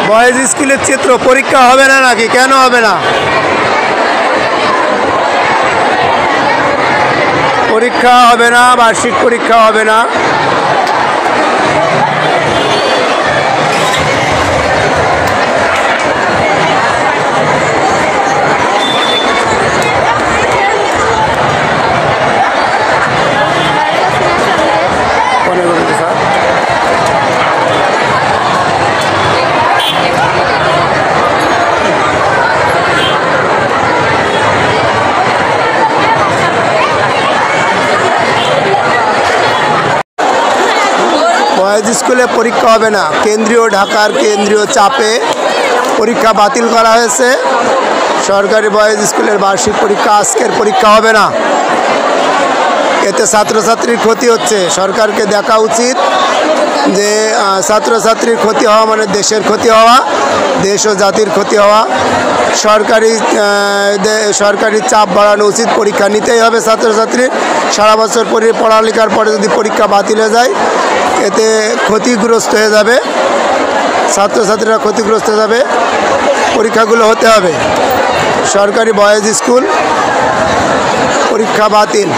Boys স্কুলের চিত্র পরীক্ষা হবে না নাকি? কেন হবে না? পরীক্ষা হবে না, বার্ষিক পরীক্ষা হবে না। বয়েজ স্কুলে পরীক্ষা হবে না, ঢাকার কেন্দ্রীয় চাপে পরীক্ষা বাতিল করা হয়েছে। সরকারি বয়েজ স্কুলের বার্ষিক পরীক্ষা আজকের পরীক্ষা হবে না। এতে ছাত্রছাত্রীর ক্ষতি হচ্ছে। সরকারকে দেখা উচিত যে ছাত্রছাত্রীর ক্ষতি হওয়া মানে দেশের ক্ষতি হওয়া, দেশ ও জাতির ক্ষতি হওয়া। সরকারি চাপ বাড়ানো উচিত। পরীক্ষা নিতেই হবে ছাত্রছাত্রী। সারা বছর পড়ালেখার পরে যদি পরীক্ষা বাতিল হয়ে যায়, এতে ক্ষতিগ্রস্ত হয়ে যাবে, ছাত্রছাত্রীরা ক্ষতিগ্রস্ত হয়ে যাবে। পরীক্ষাগুলো হতে হবে। সরকারি বয়েজ স্কুল পরীক্ষা বাতিল।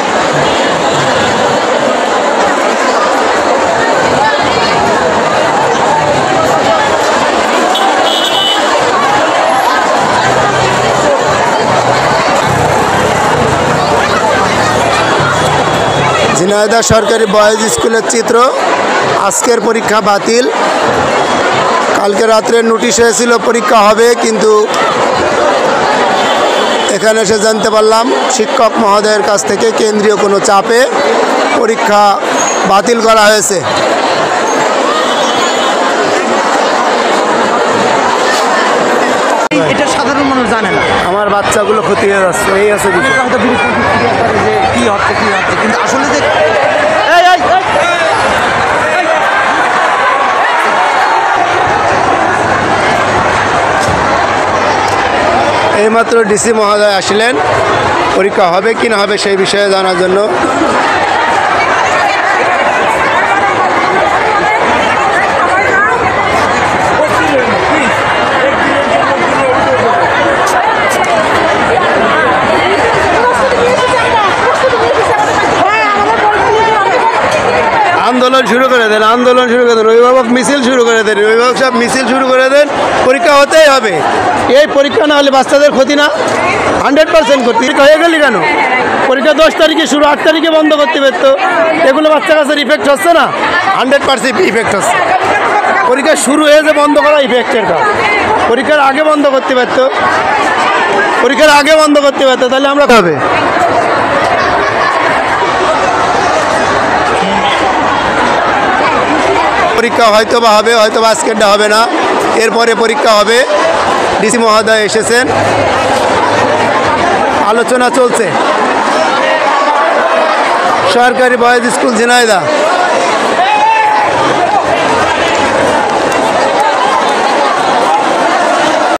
ঝিনাইদহ সরকারি বয়েজ স্কুলের চিত্র। আজকের পরীক্ষা বাতিল। কালকে রাত্রে নোটিশ হয়েছিল পরীক্ষা হবে, কিন্তু এখানে এসে জানতে পারলাম শিক্ষক মহোদয়ের কাছ থেকে কেন্দ্রীয় কোনো চাপে পরীক্ষা বাতিল করা হয়েছে। এটা সাধারণ মানুষ জানে না। আমার বাচ্চাগুলো ক্ষতি হয়ে যাচ্ছে, এই আছে বিষয়। যে কি হচ্ছে কিন্তু আসলে যে এইমাত্র ডিসি মহোদয় আসলেন পরীক্ষা হবে কি না হবে সেই বিষয়ে জানার জন্য। আন্দোলন শুরু করে দেন, আন্দোলন শুরু করে দেন, অভিভাবক মিছিল শুরু করে দেন, অভিভাবক সব মিছিল শুরু করে দেন। পরীক্ষা হতেই হবে। এই পরীক্ষা না হলে বাচ্চাদের ক্ষতি না? 100% ক্ষতি। পরীক্ষা হয়ে গেলি কেন? পরীক্ষা 10 তারিখে শুরু, 8 তারিখে বন্ধ করতে পারতো। এগুলো বাচ্চা কাছের ইফেক্ট হচ্ছে না? 100% ইফেক্ট হচ্ছে। পরীক্ষা শুরু হয়েছে, বন্ধ করা ইফেক্টের কাজ। পরীক্ষার আগে বন্ধ করতে পারতো, পরীক্ষার আগে বন্ধ করতে পারতো, তাহলে আমরা হবে। পরীক্ষা হয়তো বা হবে, হয়তো বা আজকেরটা হবে না, এরপরে পরীক্ষা হবে। ডিসি মহোদয় এসেছেন, আলোচনা চলছে। সরকারি বয়েজ স্কুল ঝিনাইদহ।